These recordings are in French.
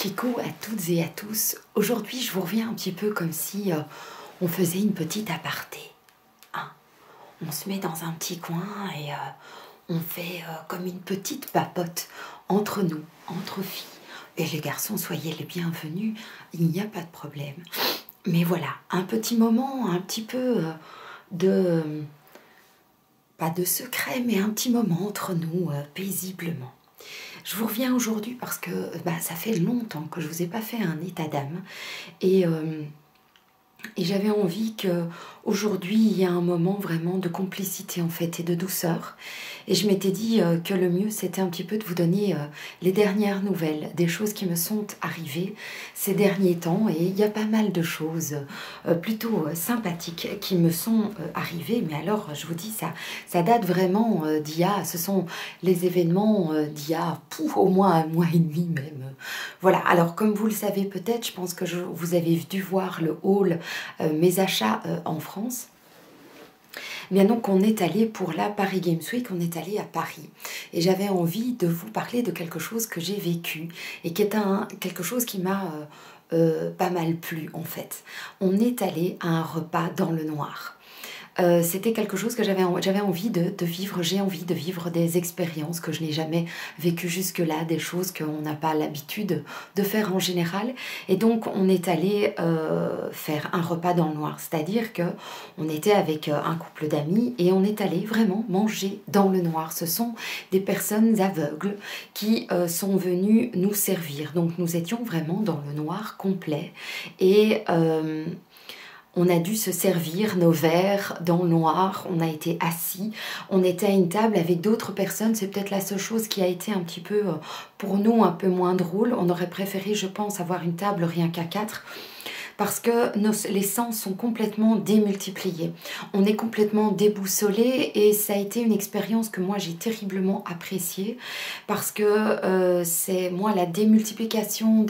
Coucou à toutes et à tous. Aujourd'hui, je vous reviens un petit peu comme si on faisait une petite aparté. Hein. On se met dans un petit coin et on fait comme une petite papote entre nous, entre filles. Et les garçons, soyez les bienvenus, il n'y a pas de problème. Mais voilà, un petit moment, un petit peu pas de secret, mais un petit moment entre nous, paisiblement. Je vous reviens aujourd'hui parce que ça fait longtemps que je ne vous ai pas fait un état d'âme et j'avais envie qu'aujourd'hui il y ait un moment vraiment de complicité en fait et de douceur. Et je m'étais dit que le mieux c'était un petit peu de vous donner les dernières nouvelles, des choses qui me sont arrivées ces derniers temps. Et il y a pas mal de choses plutôt sympathiques qui me sont arrivées. Mais alors je vous dis, ça date vraiment d'il y a, ce sont les événements d'il y a au moins un mois et demi même. Voilà, alors comme vous le savez peut-être, je pense que vous avez dû voir le haul mes achats en France. Bien donc on est allé pour la Paris Games Week, on est allé à Paris et j'avais envie de vous parler de quelque chose que j'ai vécu et qui est quelque chose qui m'a pas mal plu en fait. On est allé à un repas dans le noir. C'était quelque chose que j'avais envie de vivre. J'ai envie de vivre des expériences que je n'ai jamais vécues jusque-là, des choses qu'on n'a pas l'habitude de faire en général. Et donc, on est allé faire un repas dans le noir. C'est-à-dire qu'on était avec un couple d'amis et on est allé vraiment manger dans le noir. Ce sont des personnes aveugles qui sont venues nous servir. Donc, nous étions vraiment dans le noir complet et on a dû se servir nos verres dans le noir, on a été assis, on était à une table avec d'autres personnes. C'est peut-être la seule chose qui a été un petit peu, pour nous, un peu moins drôle. On aurait préféré, je pense, avoir une table rien qu'à 4. Parce que les sens sont complètement démultipliés. On est complètement déboussolé et ça a été une expérience que moi j'ai terriblement appréciée parce que c'est moi la démultiplication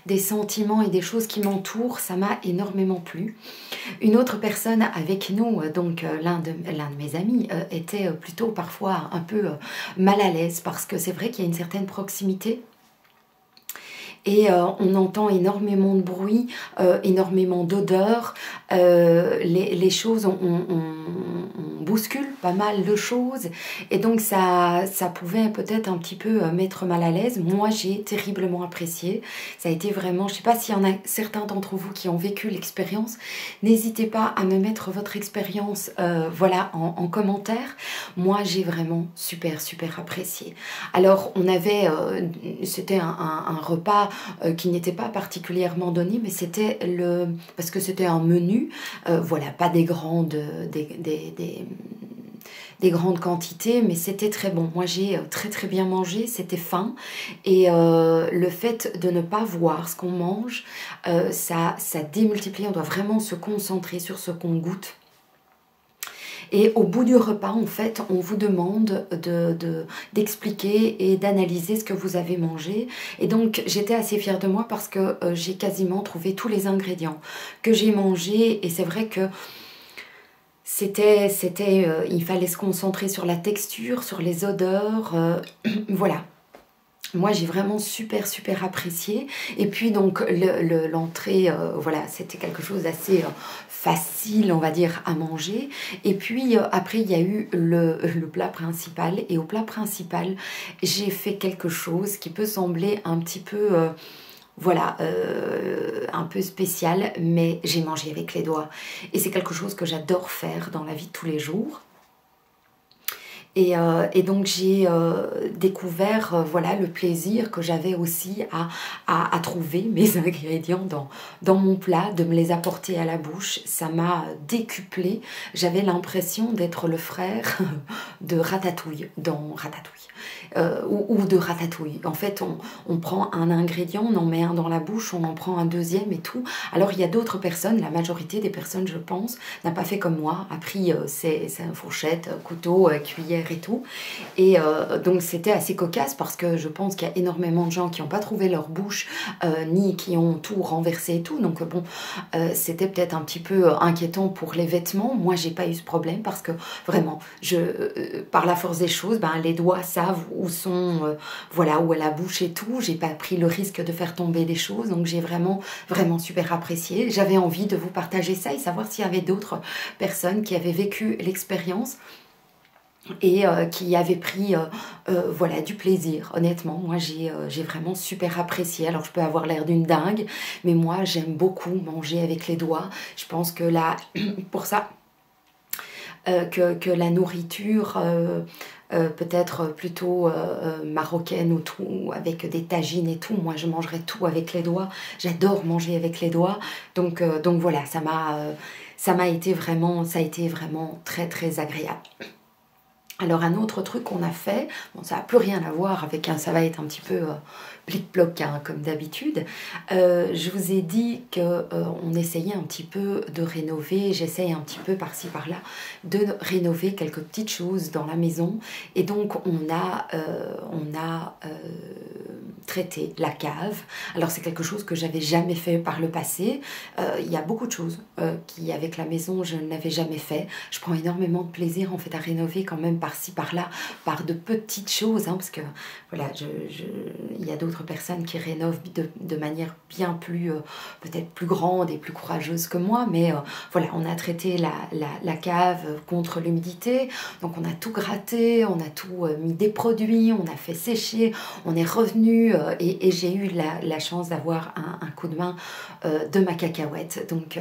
des sentiments et des choses qui m'entourent, ça m'a énormément plu. Une autre personne avec nous, donc l'un de mes amis, était plutôt parfois un peu mal à l'aise parce que c'est vrai qu'il y a une certaine proximité. Et on entend énormément de bruit, énormément d'odeurs, les choses, on bouscule pas mal de choses et donc ça pouvait peut-être un petit peu mettre mal à l'aise. Moi j'ai terriblement apprécié, ça a été vraiment, je sais pas s'il y en a certains d'entre vous qui ont vécu l'expérience, n'hésitez pas à me mettre votre expérience voilà, en commentaire. Moi j'ai vraiment super apprécié. Alors on avait, c'était un repas qui n'était pas particulièrement donné, mais c'était parce que c'était un menu, voilà, pas des grandes grandes quantités, mais c'était très bon. Moi j'ai très bien mangé, c'était fin et le fait de ne pas voir ce qu'on mange, ça démultiplie. On doit vraiment se concentrer sur ce qu'on goûte. Et au bout du repas, en fait, on vous demande d'expliquer et d'analyser ce que vous avez mangé. Et donc, j'étais assez fière de moi parce que j'ai quasiment trouvé tous les ingrédients que j'ai mangés. Et c'est vrai que il fallait se concentrer sur la texture, sur les odeurs, voilà. Moi, j'ai vraiment super apprécié. Et puis, donc, l'entrée, voilà, c'était quelque chose d'assez facile, on va dire, à manger. Et puis, après, il y a eu le plat principal. Et au plat principal, j'ai fait quelque chose qui peut sembler un petit peu... voilà, un peu spécial, mais j'ai mangé avec les doigts. Et c'est quelque chose que j'adore faire dans la vie de tous les jours. Et donc j'ai découvert voilà, le plaisir que j'avais aussi à trouver mes ingrédients dans mon plat, de me les apporter à la bouche. Ça m'a décuplé. J'avais l'impression d'être le frère de Ratatouille dans Ratatouille. Ou de Ratatouille. En fait, on prend un ingrédient, on en met un dans la bouche, on en prend un deuxième et tout. Alors, il y a d'autres personnes, la majorité des personnes, je pense, n'a pas fait comme moi, a pris ses fourchettes, couteau, cuillère et tout. Et donc, c'était assez cocasse parce que je pense qu'il y a énormément de gens qui n'ont pas trouvé leur bouche, ni qui ont tout renversé et tout. Donc, bon, c'était peut-être un petit peu inquiétant pour les vêtements. Moi, j'ai pas eu ce problème parce que vraiment, par la force des choses, les doigts savent cave où sont, voilà, où elle a bouché tout. J'ai pas pris le risque de faire tomber des choses, donc j'ai vraiment, vraiment super apprécié. J'avais envie de vous partager ça et savoir s'il y avait d'autres personnes qui avaient vécu l'expérience et qui avait pris voilà, du plaisir. Honnêtement, moi j'ai vraiment super apprécié. Alors je peux avoir l'air d'une dingue, mais moi j'aime beaucoup manger avec les doigts. Je pense que là, pour ça, que la nourriture peut-être plutôt marocaine ou tout, avec des tagines et tout, moi je mangerais tout avec les doigts. J'adore manger avec les doigts, donc voilà, ça a été vraiment très très agréable. Alors un autre truc qu'on a fait, bon ça n'a plus rien à voir avec ça va être un petit peu plic-ploc hein, comme d'habitude. Je vous ai dit qu'on essayait un petit peu de rénover, j'essaye un petit peu par-ci par-là de rénover quelques petites choses dans la maison. Et donc on a traité la cave. Alors c'est quelque chose que j'avais jamais fait par le passé. Il y a beaucoup de choses qui avec la maison je n'avais jamais fait. Je prends énormément de plaisir en fait à rénover quand même par-ci par-là, par de petites choses, hein, parce que voilà, il y a d'autres personnes qui rénovent de manière bien plus, peut-être plus grande et plus courageuse que moi, mais voilà, on a traité la cave contre l'humidité, donc on a tout gratté, on a tout mis des produits, on a fait sécher, on est revenu et j'ai eu la chance d'avoir un coup de main de ma cacahuète, donc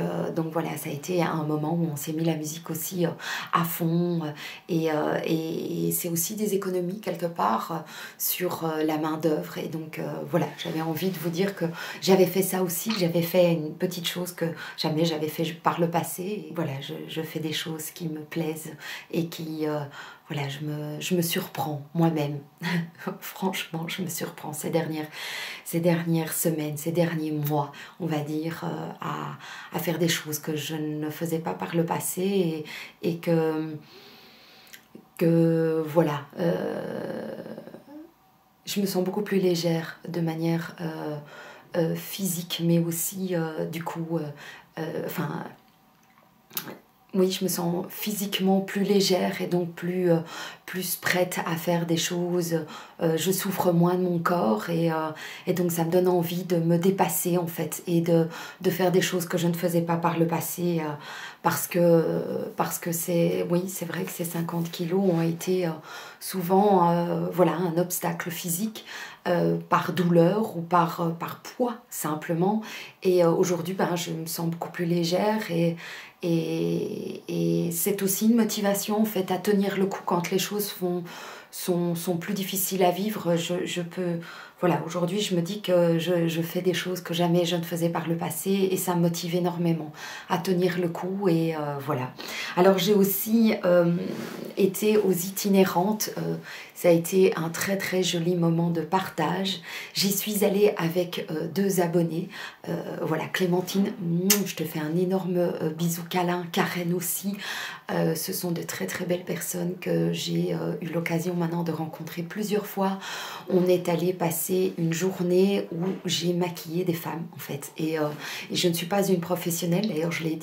voilà, ça a été un moment où on s'est mis la musique aussi à fond et c'est aussi des économies quelque part sur la main d'œuvre et donc voilà, j'avais envie de vous dire que j'avais fait ça aussi, j'avais fait une petite chose que jamais j'avais fait par le passé et voilà, je fais des choses qui me plaisent et qui voilà, je me surprends moi-même. Franchement, je me surprends ces dernières semaines, ces derniers mois, on va dire, à faire des choses que je ne faisais pas par le passé et que voilà, je me sens beaucoup plus légère de manière physique, mais aussi du coup, enfin, oui, je me sens physiquement plus légère et donc plus prête à faire des choses. Je souffre moins de mon corps et donc ça me donne envie de me dépasser en fait et de faire des choses que je ne faisais pas par le passé parce que c'est, oui, c'est vrai que ces 50 kilos ont été souvent voilà, un obstacle physique par douleur ou par poids simplement. Et aujourd'hui, ben, je me sens beaucoup plus légère et c'est aussi une motivation en fait à tenir le coup quand les choses sont plus difficiles à vivre. Je peux, voilà, aujourd'hui je me dis que je fais des choses que jamais je ne faisais par le passé et ça me motive énormément à tenir le coup et voilà. Alors j'ai aussi été aux itinérantes, ça a été un très très joli moment de partage. J'y suis allée avec 2 abonnés, voilà, Clémentine, je te fais un énorme bisou câlin, Karen aussi. Ce sont de très très belles personnes que j'ai eu l'occasion maintenant de rencontrer plusieurs fois. On est allé passer une journée où j'ai maquillé des femmes en fait et je ne suis pas une professionnelle, d'ailleurs je l'ai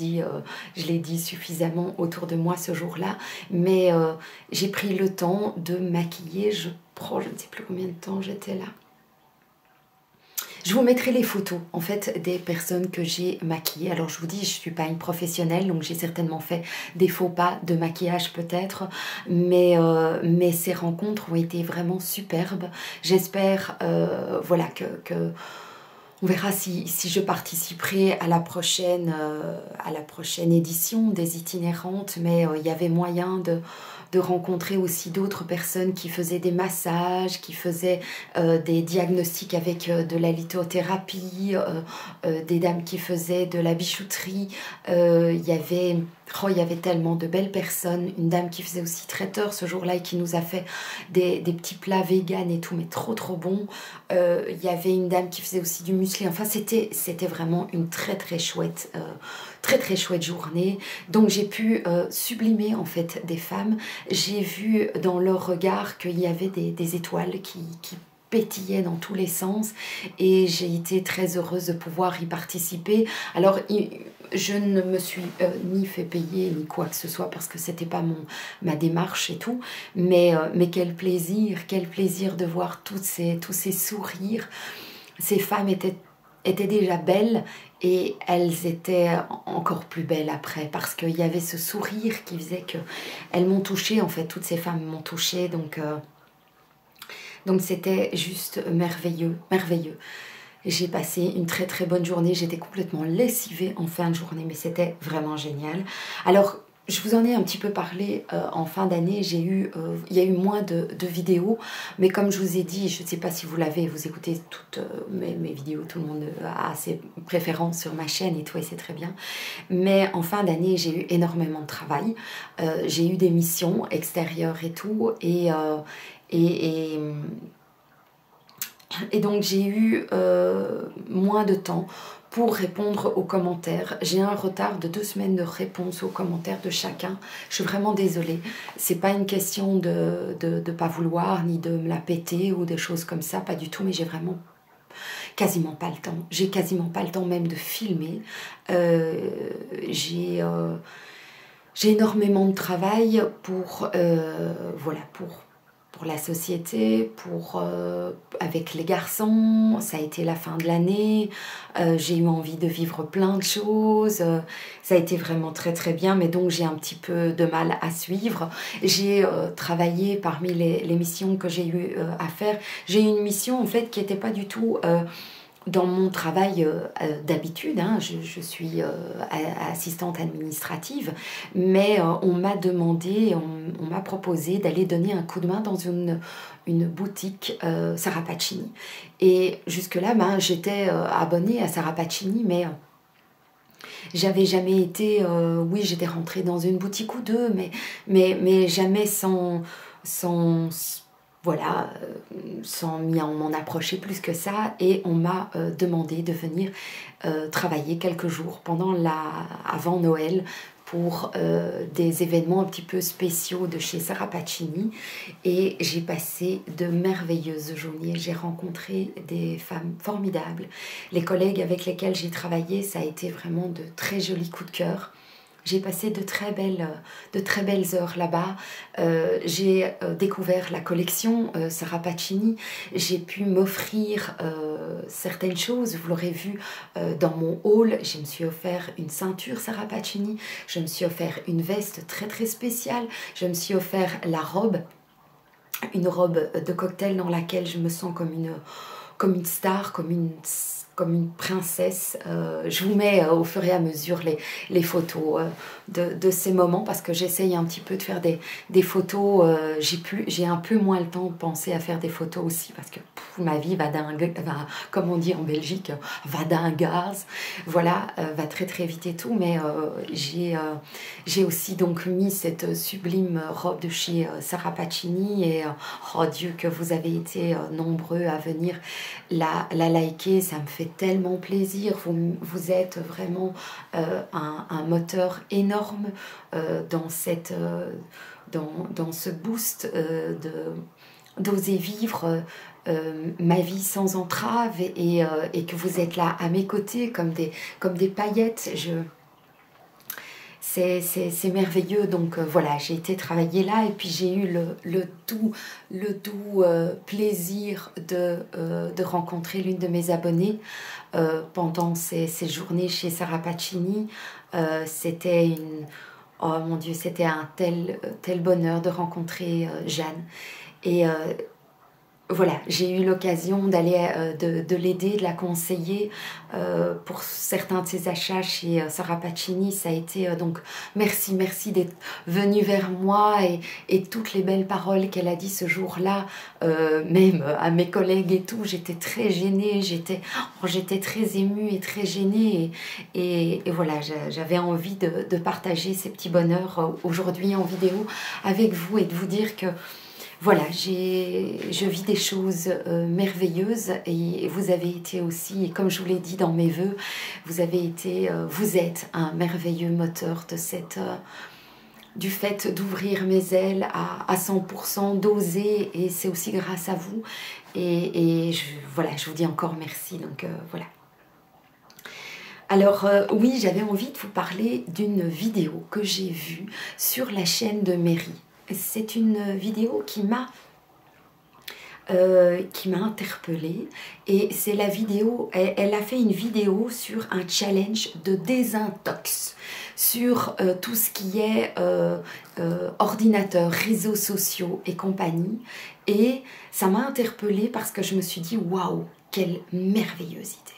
dit suffisamment autour de moi ce jour-là, mais j'ai pris le temps de maquiller, je ne sais plus combien de temps j'étais là. Je vous mettrai les photos en fait des personnes que j'ai maquillées. Alors je vous dis, je ne suis pas une professionnelle, donc j'ai certainement fait des faux pas de maquillage peut-être, mais ces rencontres ont été vraiment superbes. J'espère voilà, que on verra si je participerai à la prochaine édition des itinérantes, mais il y avait moyen de rencontrer aussi d'autres personnes qui faisaient des massages, qui faisaient des diagnostics avec de la lithothérapie, des dames qui faisaient de la bijouterie. Il y avait tellement de belles personnes. Une dame qui faisait aussi traiteur ce jour-là et qui nous a fait des petits plats véganes et tout, mais trop trop bon. Il y avait une dame qui faisait aussi du muesli. Enfin, c'était vraiment une très très chouette journée. Donc j'ai pu sublimer en fait des femmes. J'ai vu dans leur regard qu'il y avait des étoiles qui pétillaient dans tous les sens et j'ai été très heureuse de pouvoir y participer. Alors je ne me suis ni fait payer ni quoi que ce soit parce que c'était pas ma démarche et tout, mais quel plaisir de voir tous ces sourires. Ces femmes étaient déjà belles et elles étaient encore plus belles après parce qu'il y avait ce sourire qui faisait que elles m'ont touchée, en fait, toutes ces femmes m'ont touchée, donc c'était juste merveilleux, merveilleux. J'ai passé une très très bonne journée, j'étais complètement lessivée en fin de journée, mais c'était vraiment génial. Alors, je vous en ai un petit peu parlé en fin d'année, il y a eu moins de vidéos, mais comme je vous ai dit, je ne sais pas si vous écoutez toutes mes vidéos, tout le monde a ses préférences sur ma chaîne et tout, et c'est très bien. Mais en fin d'année, j'ai eu énormément de travail, j'ai eu des missions extérieures et tout, et donc j'ai eu moins de temps pour répondre aux commentaires. J'ai un retard de 2 semaines de réponse aux commentaires de chacun. Je suis vraiment désolée. C'est pas une question de pas vouloir, ni de me la péter ou des choses comme ça, pas du tout, mais j'ai vraiment quasiment pas le temps. J'ai quasiment pas le temps même de filmer. J'ai énormément de travail pour la société, avec les garçons. Ça a été la fin de l'année, j'ai eu envie de vivre plein de choses, ça a été vraiment très très bien, mais donc j'ai un petit peu de mal à suivre. J'ai travaillé parmi les missions que j'ai eu à faire. J'ai eu une mission en fait qui n'était pas du tout dans mon travail d'habitude, hein. Je suis assistante administrative, mais on m'a demandé, on m'a proposé d'aller donner un coup de main dans une boutique Sarah Pacini. Et jusque-là, j'étais abonnée à Sarah Pacini, mais j'avais jamais été... oui, j'étais rentrée dans une boutique ou deux, mais jamais voilà, sans m'en approcher plus que ça, et on m'a demandé de venir travailler quelques jours avant Noël pour des événements un petit peu spéciaux de chez Sarah Pacini, et j'ai passé de merveilleuses journées. J'ai rencontré des femmes formidables. Les collègues avec lesquels j'ai travaillé, ça a été vraiment de très jolis coups de cœur. J'ai passé de très belles heures là-bas. J'ai découvert la collection Sarah Pacini. J'ai pu m'offrir certaines choses. Vous l'aurez vu dans mon haul. Je me suis offert une ceinture Sarah Pacini. Je me suis offert une veste très très spéciale. Je me suis offert la robe. Une robe de cocktail dans laquelle je me sens comme une star, comme une princesse. Je vous mets au fur et à mesure les photos de ces moments, parce que j'essaye un petit peu de faire des photos. J'ai un peu moins le temps de penser à faire des photos aussi, parce que ma vie comme on dit en Belgique, va d'un gaz. Voilà, va très très vite et tout, mais j'ai aussi donc mis cette sublime robe de chez Sarah Pacini, et oh Dieu, que vous avez été nombreux à venir la liker. Ça me fait tellement plaisir. Vous êtes vraiment un moteur énorme dans ce boost d'oser vivre ma vie sans entrave, et que vous êtes là à mes côtés comme des paillettes. C'est merveilleux. Donc voilà, j'ai été travailler là, et puis j'ai eu le doux plaisir de rencontrer l'une de mes abonnées pendant ces journées chez Sarah Pacini. Oh mon Dieu, c'était un tel bonheur de rencontrer Jeanne. Et voilà, j'ai eu l'occasion d'aller de l'aider, de la conseiller pour certains de ses achats chez Sarah Pacini. Ça a été donc merci d'être venue vers moi, et toutes les belles paroles qu'elle a dit ce jour-là, même à mes collègues et tout. J'étais très gênée, j'étais très émue et très gênée, et voilà, j'avais envie de partager ces petits bonheurs aujourd'hui en vidéo avec vous, et de vous dire que voilà, je vis des choses merveilleuses, et vous avez été aussi, et comme je vous l'ai dit dans mes vœux, vous êtes un merveilleux moteur du fait d'ouvrir mes ailes à 100%, d'oser, et c'est aussi grâce à vous, et voilà, je vous dis encore merci. Donc voilà. Alors oui, j'avais envie de vous parler d'une vidéo que j'ai vue sur la chaîne de Mary. C'est une vidéo qui m'a interpellée, et c'est la vidéo, elle a fait une vidéo sur un challenge de désintox, sur tout ce qui est ordinateur, réseaux sociaux et compagnie, et ça m'a interpellée parce que je me suis dit waouh, quelle merveilleuse idée.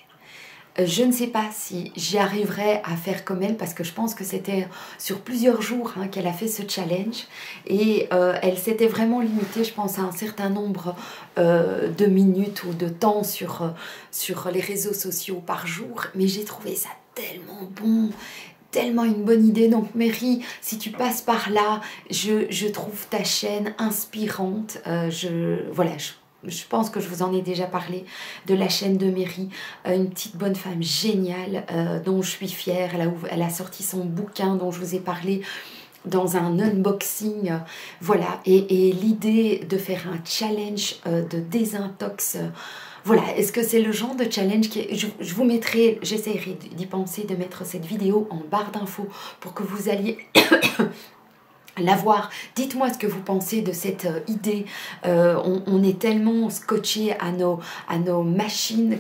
Je ne sais pas si j'y arriverai à faire comme elle, parce que je pense que c'était sur plusieurs jours qu'elle a fait ce challenge, et elle s'était vraiment limitée, je pense, à un certain nombre de minutes ou de temps sur les réseaux sociaux par jour, mais j'ai trouvé ça tellement bon, tellement une bonne idée. Donc Mary, si tu passes par là, je trouve ta chaîne inspirante. Voilà, je pense que je vous en ai déjà parlé de la chaîne de Mary, une petite bonne femme géniale dont je suis fière. Elle a sorti son bouquin dont je vous ai parlé dans un unboxing, voilà, et l'idée de faire un challenge de désintox, voilà, est-ce que c'est le genre de challenge je vous mettrai, j'essaierai d'y penser, de mettre cette vidéo en barre d'infos pour que vous alliez la voir. Dites-moi ce que vous pensez de cette idée. On est tellement scotché à nos machines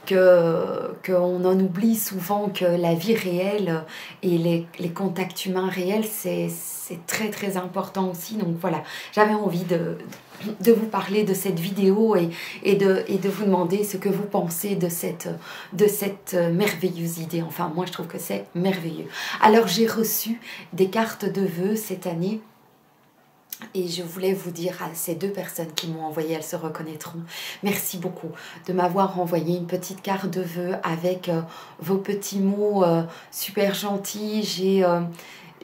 qu'on en oublie souvent que la vie réelle et les contacts humains réels, c'est très très important aussi. Donc voilà, j'avais envie de vous parler de cette vidéo et de vous demander ce que vous pensez de cette merveilleuse idée. Enfin, moi je trouve que c'est merveilleux. Alors j'ai reçu des cartes de vœux cette année, et je voulais vous dire à ces deux personnes qui m'ont envoyé, elles se reconnaîtront, merci beaucoup de m'avoir envoyé une petite carte de vœux avec vos petits mots super gentils.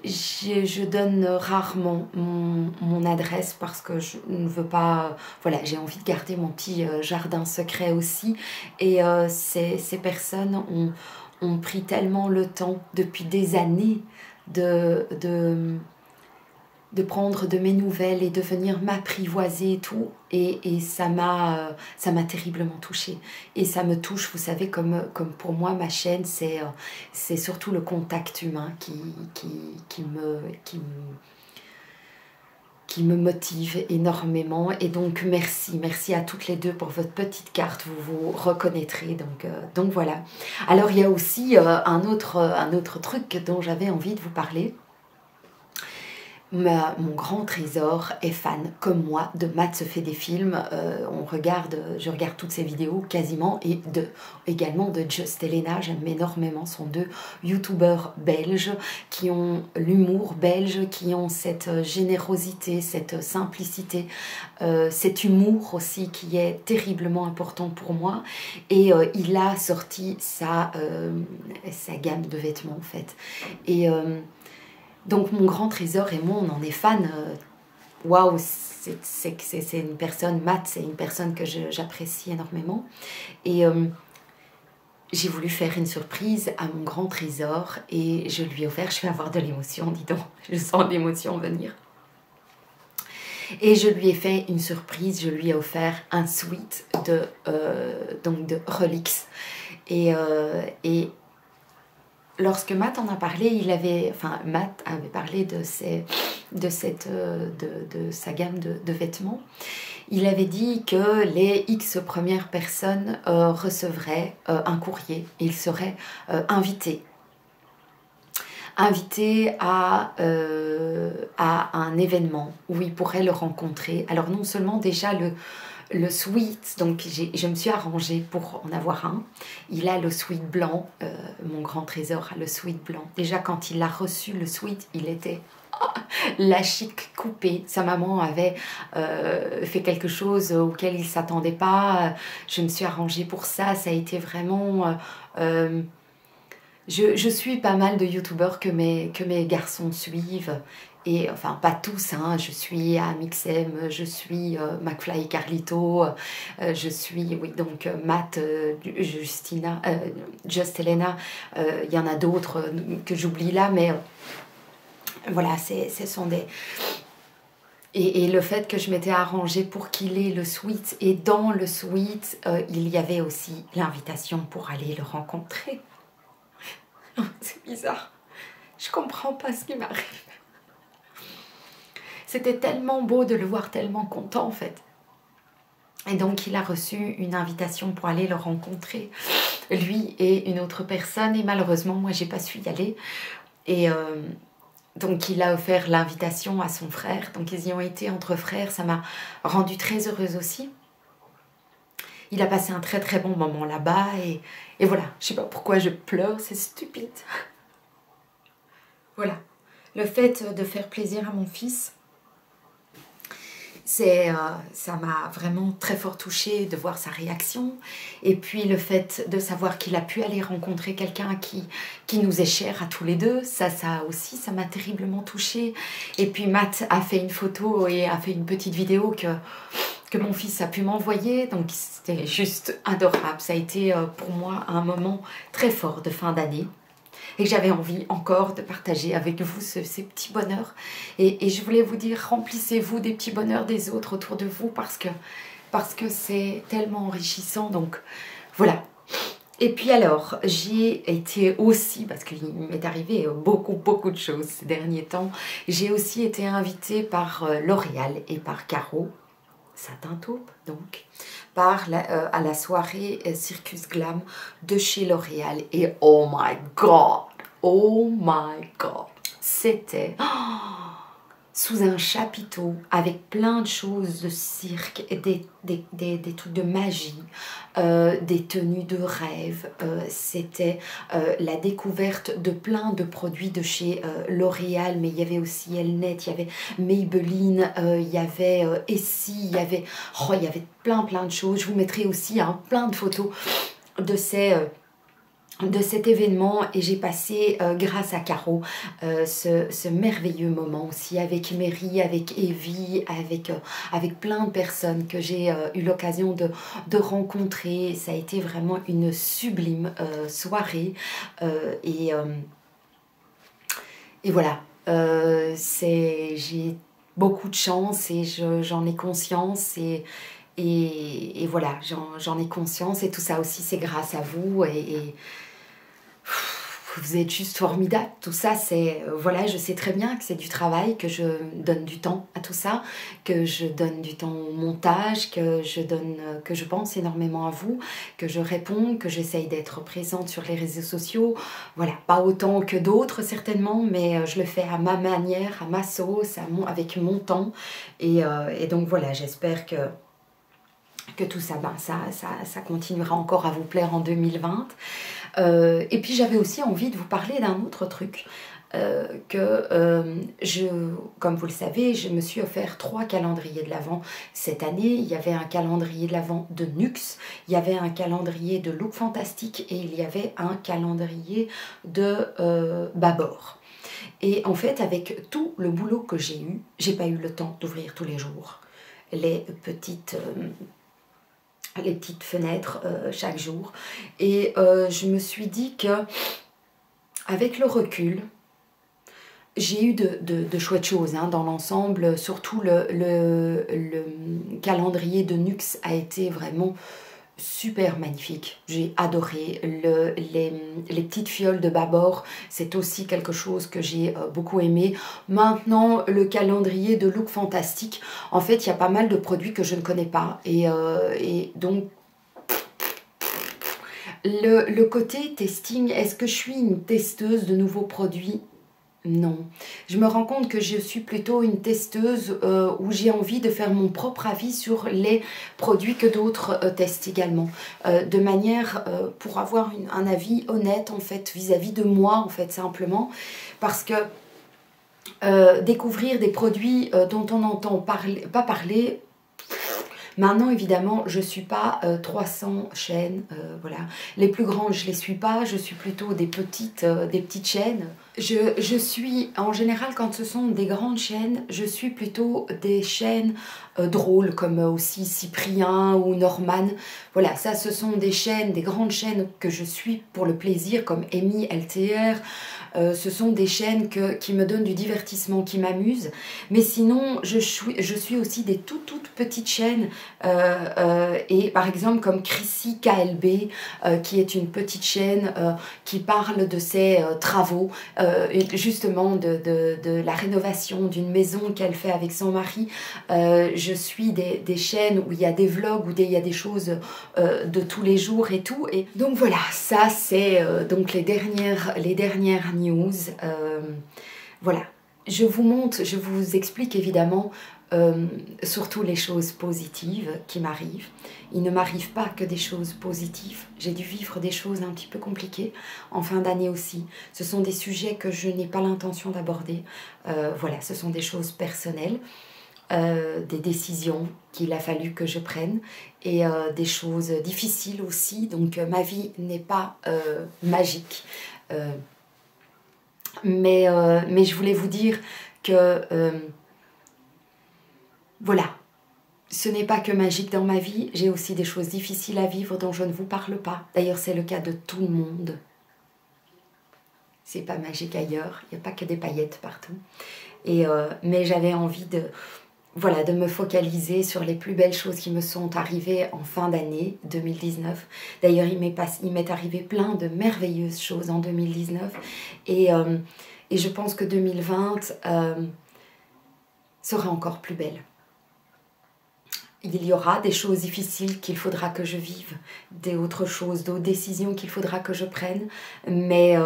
Je donne rarement mon adresse parce que je ne veux pas, voilà, j'ai envie de garder mon petit jardin secret aussi, et ces personnes ont pris tellement le temps depuis des années de prendre de mes nouvelles et de venir m'apprivoiser et tout, et ça m'a terriblement touchée, et ça me touche, vous savez, comme pour moi ma chaîne, c'est surtout le contact humain qui me motive énormément. Et donc merci à toutes les deux pour votre petite carte, vous vous reconnaîtrez. Donc voilà. Alors il y a aussi un autre truc dont j'avais envie de vous parler. Mon grand trésor est fan, comme moi, de Matt se fait des films. Je regarde toutes ses vidéos quasiment, et également de Just Elena. J'aime énormément, sont deux youtubeurs belges qui ont l'humour belge, qui ont cette générosité, cette simplicité, cet humour aussi qui est terriblement important pour moi. Et il a sorti sa gamme de vêtements en fait. Et donc mon grand trésor et moi, on en est fan. Waouh, c'est une personne, Matt, c'est une personne que j'apprécie énormément. Et j'ai voulu faire une surprise à mon grand trésor, et je lui ai offert, je vais avoir de l'émotion, dis donc, je sens l'émotion venir. Et je lui ai fait une surprise, je lui ai offert un sweat de Rolex. Et lorsque Matt en a parlé, Matt avait parlé de sa gamme de vêtements. Il avait dit que les X premières personnes recevraient un courrier, et ils seraient invités à un événement où ils pourraient le rencontrer. Alors non seulement déjà le sweat, donc je me suis arrangée pour en avoir un. Il a le sweat blanc, mon grand trésor a le sweat blanc. Déjà quand il a reçu le sweat, il était la chic coupée. Sa maman avait fait quelque chose auquel il ne s'attendait pas. Je me suis arrangée pour ça, ça a été vraiment... Je suis pas mal de youtubeurs que mes garçons suivent. Et enfin, pas tous, hein. Je suis Amixem, je suis McFly et Carlito, je suis, oui, donc Matt, Justina, Just Elena, il y en a d'autres que j'oublie là, mais voilà, ce sont des... Et le fait que je m'étais arrangée pour qu'il ait le sweat, et dans le sweat, il y avait aussi l'invitation pour aller le rencontrer. C'est bizarre. Je comprends pas ce qui m'arrive. C'était tellement beau de le voir tellement content en fait. Et donc il a reçu une invitation pour aller le rencontrer, lui et une autre personne. Et malheureusement, moi j'ai pas su y aller. Et donc il a offert l'invitation à son frère. Donc ils y ont été entre frères. Ça m'a rendue très heureuse aussi. Il a passé un très très bon moment là-bas. Et voilà, je sais pas pourquoi je pleure, c'est stupide. Voilà, le fait de faire plaisir à mon fils, ça m'a vraiment très fort touchée de voir sa réaction. Et puis le fait de savoir qu'il a pu aller rencontrer quelqu'un qui nous est cher à tous les deux, ça aussi, ça m'a terriblement touchée. Et puis Matt a fait une photo et a fait une petite vidéo que mon fils a pu m'envoyer. Donc c'était juste adorable. Ça a été pour moi un moment très fort de fin d'année. Et que j'avais envie encore de partager avec vous ces petits bonheurs. Et je voulais vous dire, remplissez-vous des petits bonheurs des autres autour de vous parce que c'est tellement enrichissant. Donc voilà. Et puis alors, j'ai été aussi, parce qu'il m'est arrivé beaucoup de choses ces derniers temps, j'ai aussi été invitée par L'Oréal et par Caro, Satin Taupe donc, à la soirée Circus Glam de chez L'Oréal. Et oh my god, c'était sous un chapiteau avec plein de choses de cirque, des trucs de magie, des tenues de rêve. C'était la découverte de plein de produits de chez L'Oréal, mais il y avait aussi Elnet, il y avait Maybelline, il y avait Essie, il y avait plein de choses. Je vous mettrai aussi plein de photos de cet événement et j'ai passé grâce à Caro ce merveilleux moment aussi avec Mary, avec Evie, avec plein de personnes que j'ai eu l'occasion de rencontrer. Ça a été vraiment une sublime soirée et voilà, j'ai beaucoup de chance et j'en ai conscience et voilà, j'en ai conscience et tout ça aussi c'est grâce à vous et vous êtes juste formidable. Tout ça c'est, voilà, je sais très bien que c'est du travail, que je donne du temps à tout ça, que je donne du temps au montage, que je pense énormément à vous, que je réponds, que j'essaye d'être présente sur les réseaux sociaux. Voilà, pas autant que d'autres certainement, mais je le fais à ma manière, à ma sauce, avec mon temps et donc voilà, j'espère que tout ça, ça continuera encore à vous plaire en 2020. Et puis j'avais aussi envie de vous parler d'un autre truc. Comme vous le savez, je me suis offert 3 calendriers de l'Avent cette année. Il y avait un calendrier de l'Avent de Nuxe, il y avait un calendrier de Look Fantastique et il y avait un calendrier de Babor. Et en fait, avec tout le boulot que j'ai eu, j'ai pas eu le temps d'ouvrir tous les jours les petites fenêtres chaque jour. Et je me suis dit que avec le recul, j'ai eu de chouettes choses dans l'ensemble. Surtout le calendrier de Nuxe a été vraiment super magnifique. J'ai adoré. Les petites fioles de Babor, c'est aussi quelque chose que j'ai beaucoup aimé. Maintenant, le calendrier de Look Fantastique, en fait, il y a pas mal de produits que je ne connais pas. Et donc, le côté testing, est-ce que je suis une testeuse de nouveaux produits ? Non. Je me rends compte que je suis plutôt une testeuse où j'ai envie de faire mon propre avis sur les produits que d'autres testent également. De manière pour avoir un avis honnête en fait vis-à-vis de moi en fait simplement. Parce que découvrir des produits dont on n'entend pas parler. Maintenant, évidemment, je ne suis pas 300 chaînes, voilà. Les plus grandes, je ne les suis pas, je suis plutôt des petites chaînes. Je suis, en général, quand ce sont des grandes chaînes, je suis plutôt des chaînes drôles, comme aussi Cyprien ou Norman. Voilà, ça, ce sont des chaînes, des grandes chaînes que je suis pour le plaisir, comme Amy LTR, Ce sont des chaînes qui me donnent du divertissement, qui m'amusent. Mais sinon, je suis aussi des toutes petites chaînes. Et par exemple, comme Chrissy KLB, qui est une petite chaîne qui parle de ses travaux, justement de la rénovation d'une maison qu'elle fait avec son mari. Je suis des chaînes où il y a des vlogs, où il y a des choses de tous les jours et tout. Et donc voilà, ça c'est donc les dernières news. Voilà, je vous montre, je vous explique évidemment surtout les choses positives qui m'arrivent. Il ne m'arrive pas que des choses positives. J'ai dû vivre des choses un petit peu compliquées en fin d'année aussi. Ce sont des sujets que je n'ai pas l'intention d'aborder. Voilà, ce sont des choses personnelles, des décisions qu'il a fallu que je prenne et des choses difficiles aussi. Donc ma vie n'est pas magique. Mais je voulais vous dire que voilà, ce n'est pas que magique dans ma vie, j'ai aussi des choses difficiles à vivre dont je ne vous parle pas. D'ailleurs, c'est le cas de tout le monde. C'est pas magique ailleurs, il n'y a pas que des paillettes partout. Mais j'avais envie de me focaliser sur les plus belles choses qui me sont arrivées en fin d'année 2019. D'ailleurs, il m'est arrivé plein de merveilleuses choses en 2019. Et je pense que 2020 sera encore plus belle. Il y aura des choses difficiles qu'il faudra que je vive, d'autres choses, d'autres décisions qu'il faudra que je prenne, mais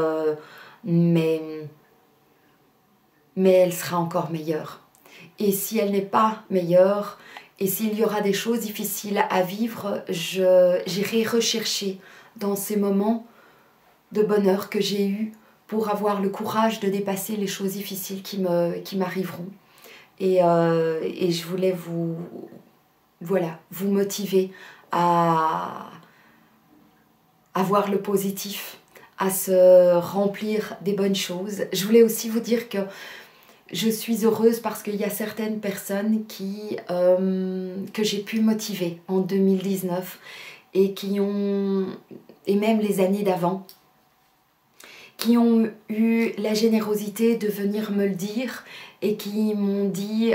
elle sera encore meilleure. Et si elle n'est pas meilleure, et s'il y aura des choses difficiles à vivre, j'irai rechercher dans ces moments de bonheur que j'ai eus pour avoir le courage de dépasser les choses difficiles qui m'arriveront. Et je voulais vous motiver à voir le positif, à se remplir des bonnes choses. Je voulais aussi vous dire que je suis heureuse parce qu'il y a certaines personnes que j'ai pu motiver en 2019 et même les années d'avant, qui ont eu la générosité de venir me le dire et qui m'ont dit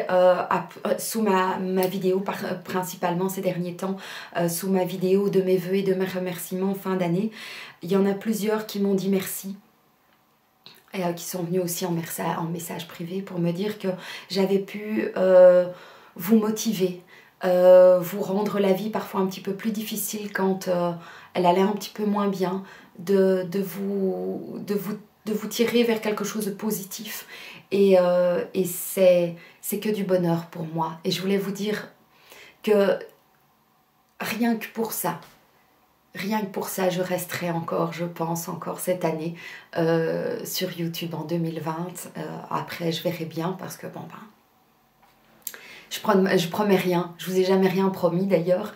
sous ma vidéo, principalement ces derniers temps, sous ma vidéo de mes vœux et de mes remerciements en fin d'année, il y en a plusieurs qui m'ont dit merci. Et qui sont venus aussi en message privé pour me dire que j'avais pu vous motiver, vous rendre la vie parfois un petit peu plus difficile quand elle allait un petit peu moins bien, de vous tirer vers quelque chose de positif. Et c'est que du bonheur pour moi. Et je voulais vous dire que rien que pour ça, je resterai encore, je pense, encore cette année sur YouTube en 2020. Après, je verrai bien parce que, bon, je promets rien. Je vous ai jamais rien promis d'ailleurs.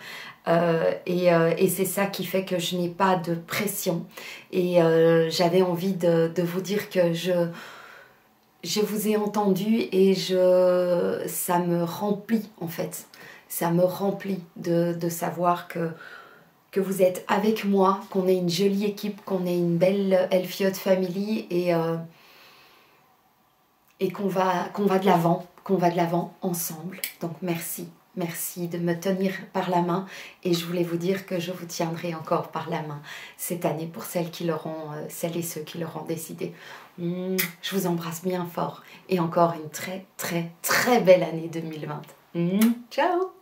Et c'est ça qui fait que je n'ai pas de pression. Et j'avais envie de vous dire que je vous ai entendu et ça me remplit en fait. Ça me remplit de savoir que vous êtes avec moi, qu'on est une jolie équipe, qu'on est une belle Elfiot Family et qu'on va de l'avant ensemble. Donc merci de me tenir par la main et je voulais vous dire que je vous tiendrai encore par la main cette année pour celles et ceux qui l'auront décidé. Je vous embrasse bien fort et encore une très très très belle année 2020. Ciao.